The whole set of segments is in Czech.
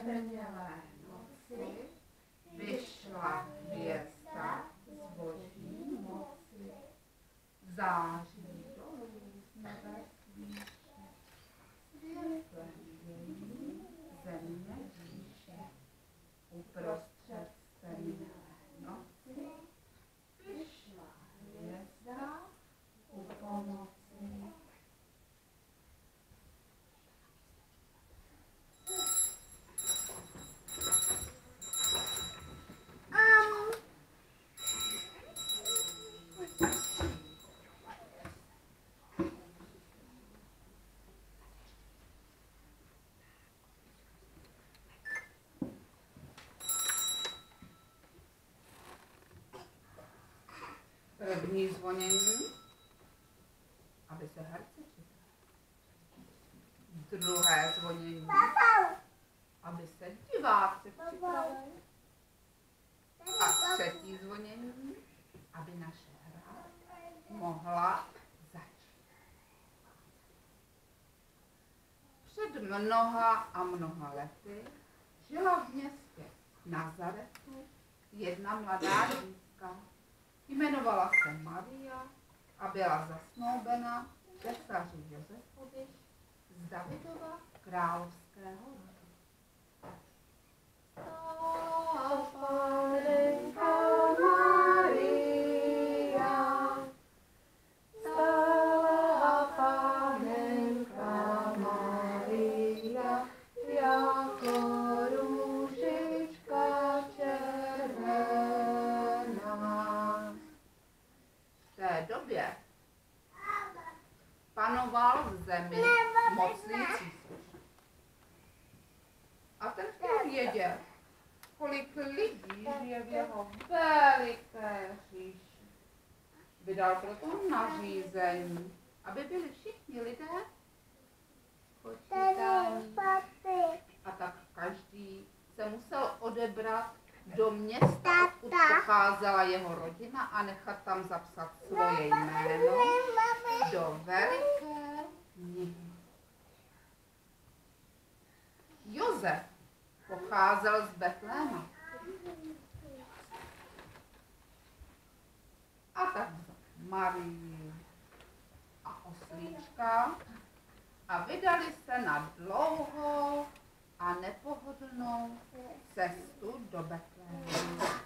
černělé noci vyšla hvězda z boží moci. Září dolů z nebe výše, světlem její země říše. Uprostřed temné noci vyšla hvězda ku pomoci. První zvonění, aby se herci připravili. Druhé zvonění, aby se diváci připravili. A třetí zvonění, aby naše hra mohla začít. Před mnoha a mnoha lety žila v městě Nazaretu jedna mladá dívka. Jmenovala se Maria a byla zasnoubena císaři Josefovi z Davidova královského rodu. Panenka Maria, stala panenka Maria, jako růžička červená. V té době panoval v zemi mocný císař. A ten chtěl vědět, kolik lidí žije v jeho veliké říši. Vydal proto nařízení, aby byli všichni lidé počítáni. A tak každý se musel odebrat do města, odkud pocházela jeho rodina a nechat tam zapsat svoje jméno do veliké knihy. Josef pocházel z Betléma. A tak vzal Marii a oslíčka a vydali se na dlouhou a nepohodlnou cestu do Betléma.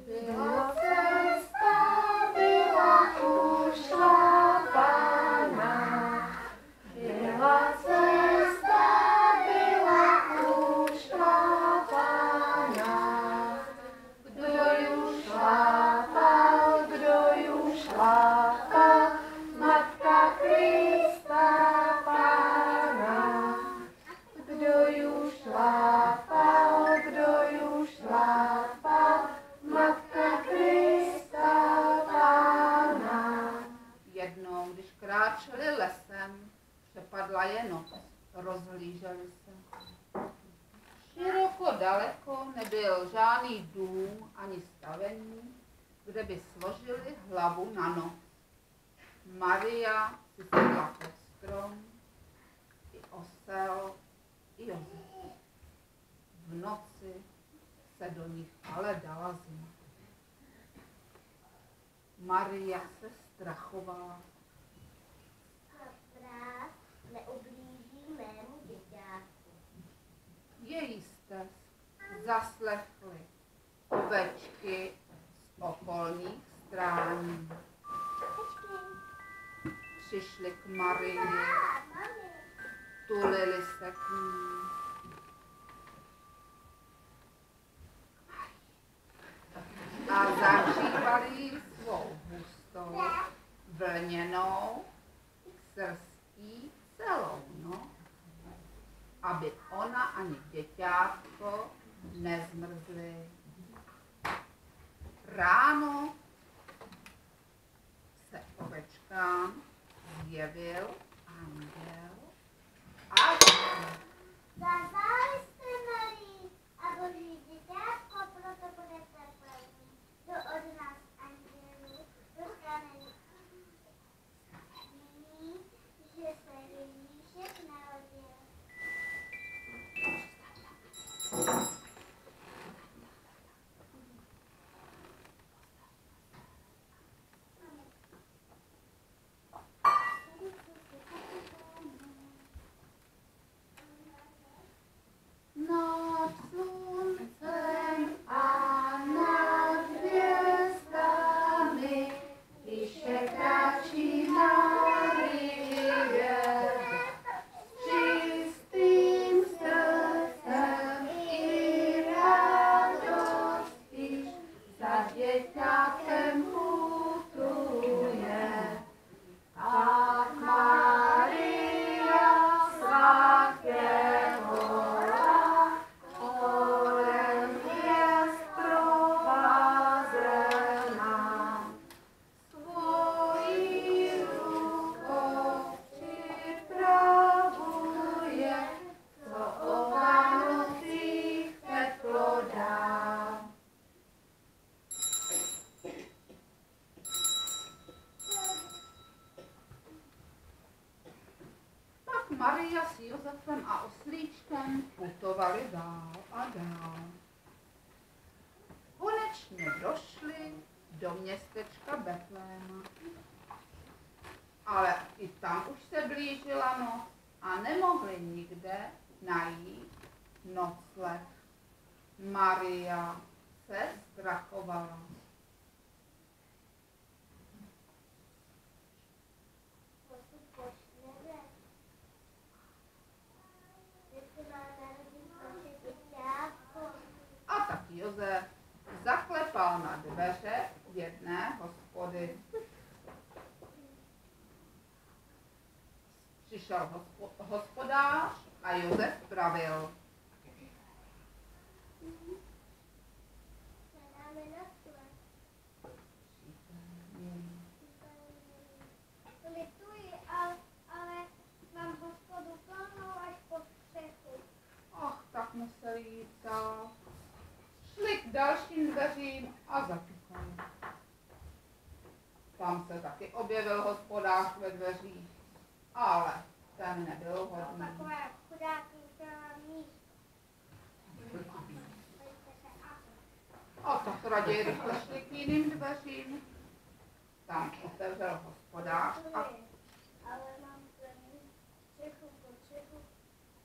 Byla cesta, byla ušlapaná, byla cesta, byla ušlapaná. Kdo ju šlapal, Matka Krista Pána. Kdo ju šlapal, Matka Krista Pána. Jednou, když kráčeli lesem, přepadla je noc, rozhlíželi se. Široko daleko nebyl žádný dům ani stavení, kde by složili hlavu na noc. Maria si sedla pod strom, i osel, i Josef. V noci se do nich ale dala zima. Maria se strachovala. Vrát neublíží mému děťátku. Její stesk zaslechly ovečky z okolních strání. Přišli k Marii, tulili se k ní. A zahřívali ji svou hustou, vlněnou srstí celou noc, aby ona ani děťátko nezmrzly. Ráno se ovečkám zjevil anděl a Zazali jste Marii a boží děťátko, proto budete plní. Do od nás andělů dostane nyní, že se Ježíšek narodil. Maria s Josefem a oslíčkem putovali dál a dál. Konečně došli do městečka Betléma. Ale i tam už se blížila noc a nemohli nikde najít nocleh. Maria se ztrachovala. A tak Josef zaklepal na dveře jedné hospody. Přišel hospodář a Josef pravil. Lituji, ale mám hospodu plnou až po střechu. Ach, tak museli jít dál. Šli k dalším dveřím a zaťukali. Tam se taky objevil hospodář ve dveřích, ale ten nebyl hodný. Takové chudáky udělám místo. A tak raději rychle šli k jiným dveřím. Tam otevřel hospodář a Ale mám plný střechu po střechu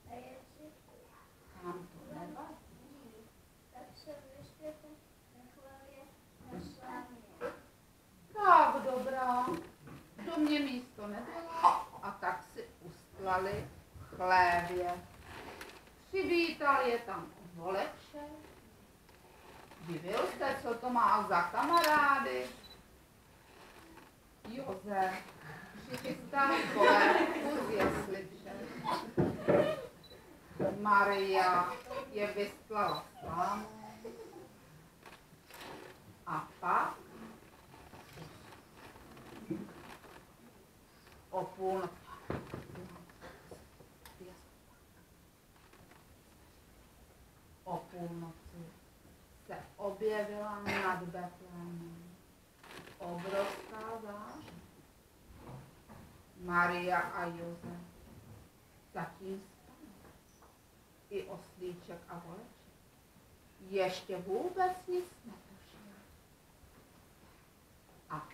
a jestli tam to nevadí. tak se vyštěte nechvalě na slámě. Tak dobrá, do mě místo nebylo a tak si ustlali chlévě. Přivítal je tam voleček. Divil se, co to má za kamarády. Josef přichystal polévku z jesliček. Maria je vystlala slámou. A pak o půlnoci se objevila nad Betlémem obrovská záře. Maria a Josef zatím spali. I oslíček a voleček. Ještě vůbec nic netušili. A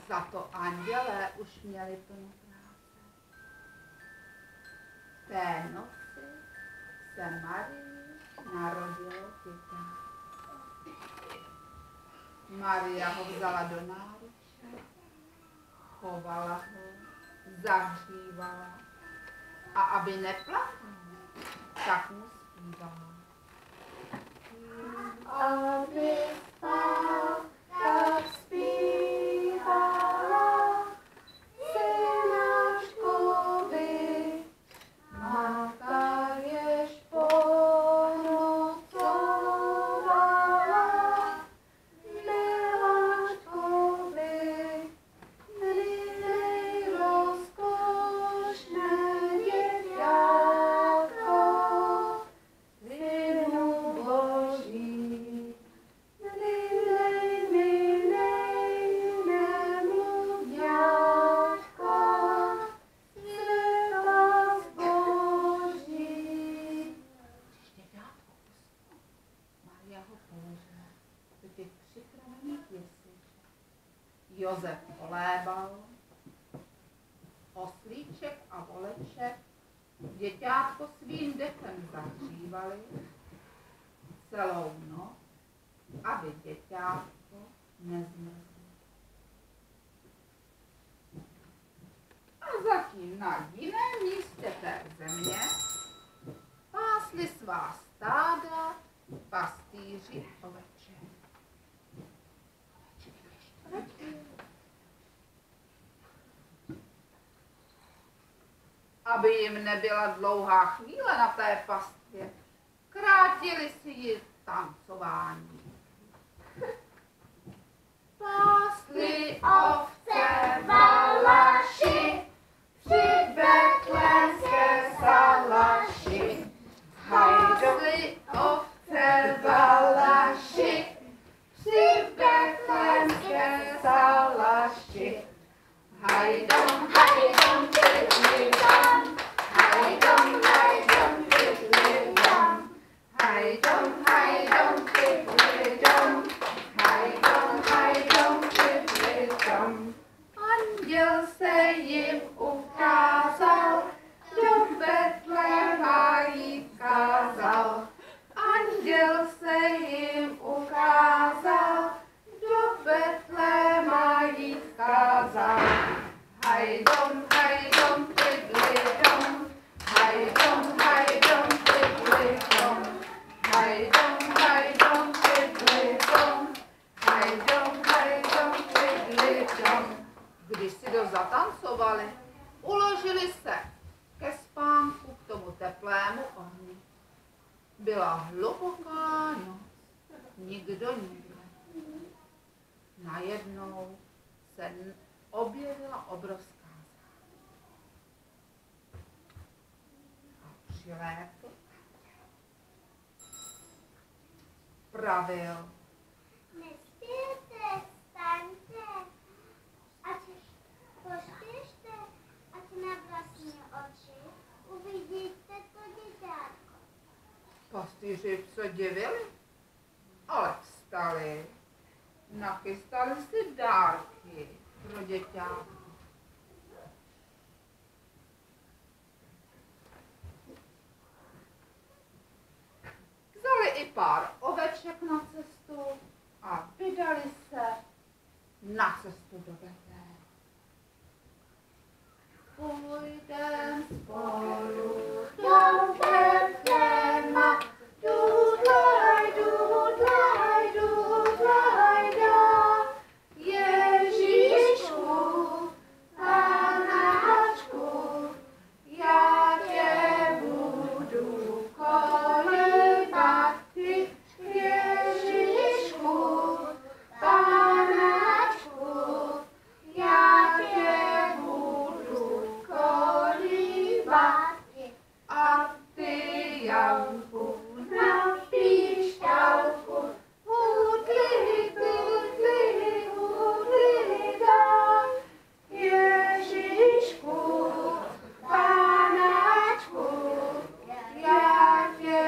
za to andělé už měli plnou práce. V té noci se Marii narodilo dítě. Maria ho vzala do náruče, chovala ho, zahřívala a aby neplakal, tak mu zpívala. Aby spal, tak zpívala synáčkovi, matka jež ponocovala, miláčkovi, nejrozkošné děťátko, Synu Boží, nemluvňátko, světla zboží. Děťátko, Maria ho položila do těch připravených jesliček. Josef polébal, oslíček a voleček děťátko svým dechem zahřívali celou noc, aby děťátko nezmrzlo. A zatím na jiném místě té země pásli svá stáda pastýři oveček. Aby jim nebyla dlouhá chvíle na té pastvě, krátili si ji tancování. Pásli ovce valaši při betlémské salaši. Pásli ovce valaši při betlémské salaši. Hajdom, hajdom, Byla hluboká noc, nikdo nikde. Najednou se objevila obrovská zář. A přilétl, pravil. Nespějte, staňte, ať poštěžte, ať na vlastní oči uvidíte to děťátko. Pastýři se divili, ale vstali, nachystali si dárky pro děťátko. Vzali i pár oveček na cestu a vydali se na cestu do Betléma. Půjdem spolu do Betléma, dudlaj, dudlaj, dudlaj, da. Ježíšku, Panáčku, já tě budu kolíbat. Ty, Ježíšku, Panáčku, já tě budu kolíbat. A ty, Janku, na píšťalku, hudli, hudli, hudli, dá. Ježíšku, Panáčku, já tě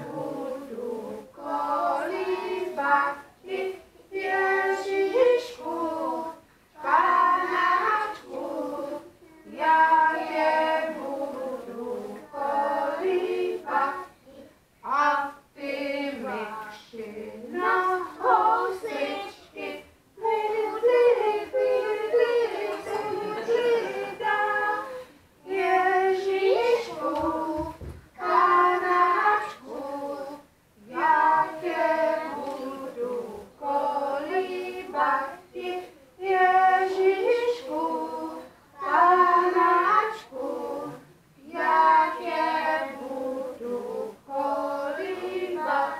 budu kolíbat. Ježíšku, Panáčku, já tě budu kolíbat. A ty mikši na housičky, hudli, hudli, hudli, dá. Ježíšku, Panáčku, já tě budu kolíbat. Ježíšku, Panáčku, já tě budu kolíbat.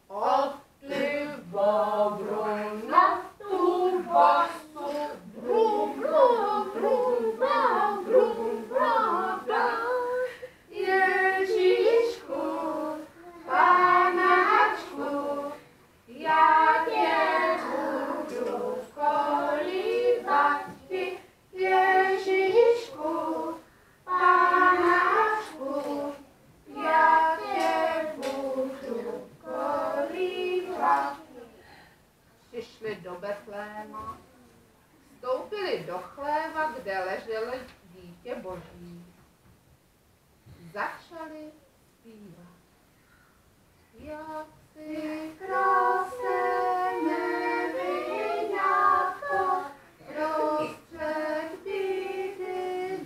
Odplyv bobru na tu basu, brum, brum, brum, brum, brum, brum, brum. Ježíšku, Panáčku, já tě budu kolíbat. Ježíšku, Panáčku, já tě budu kolíbat. Přišli do Betléma, vstoupili do chléva, kde leželo dítě Boží. Začali zpívat. Jak si krásné nevinátko, prostřed bídy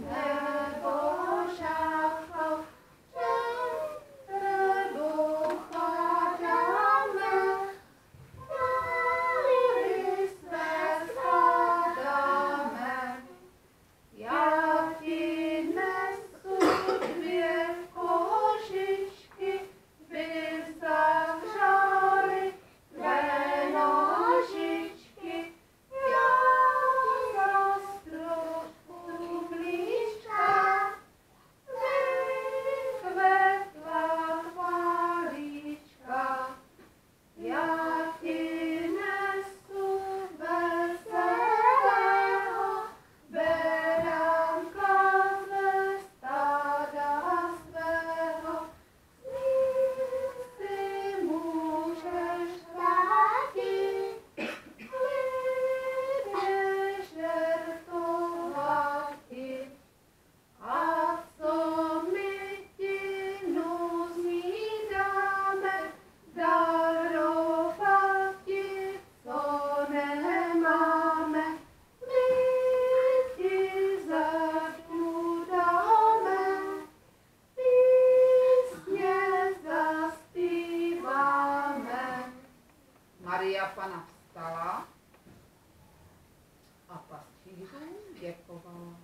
nebožáko, před tebou chádáme, dáli své skládáme. Já ti nesu dvě kožičky, by zahřály tvé nožičky. Já zas trošku blížka, vykvetla chválíčka. Já ti nesu veselého beránka ze stáda svého. Si můžeš vrátit, klidně žertovati. A co my ti nuzí dáme, darovat ti, co nemáme. My ti zadku dáme, písně zaspíváme. Maria Panna vstala a pastýřům děkovala.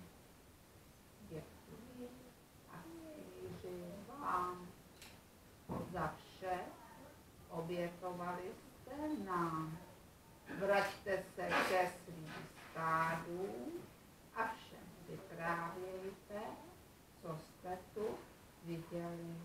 Děkuji, pastýři, vám za nám. Vraťte se ke svým stádům a všem vyprávějte, co jste tu viděli.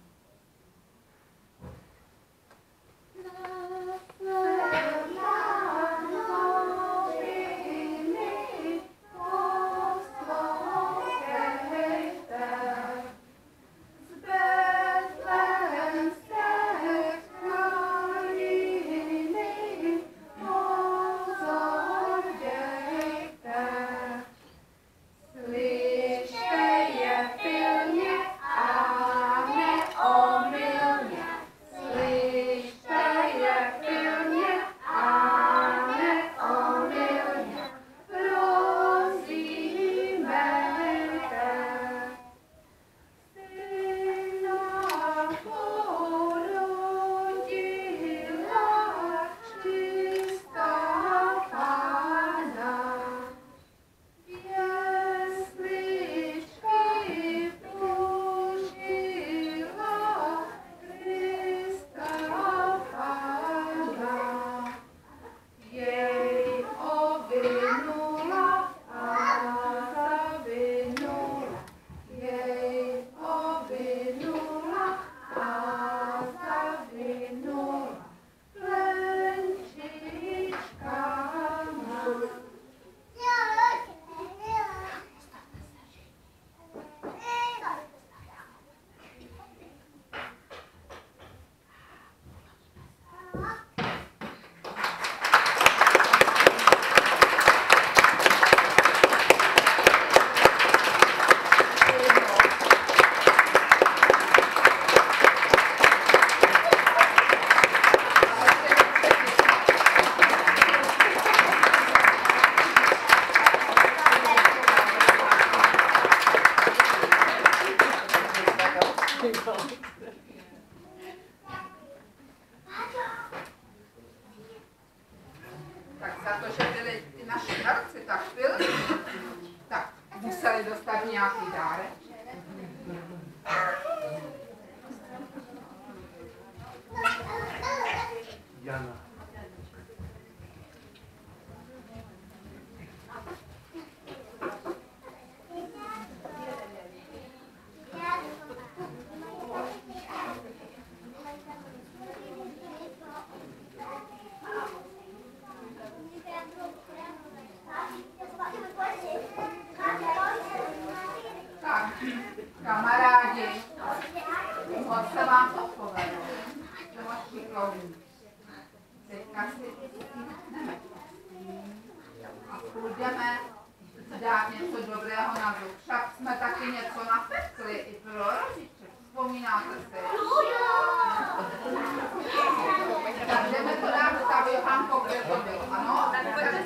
Tak za to, že byli ty naši herci tak pilní, tak museli dostat nějaký dárek. Jana. Tak, kamarádi, moc se vám to povedlo. To moc šikovný. Teďka si sedneme a půjdeme dát něco dobrého na zub. Však jsme taky něco napekli i pro rodiče. Vzpomínáte si? Tak jdeme to dát stavu, Johanko, kde to bylo, ano? To je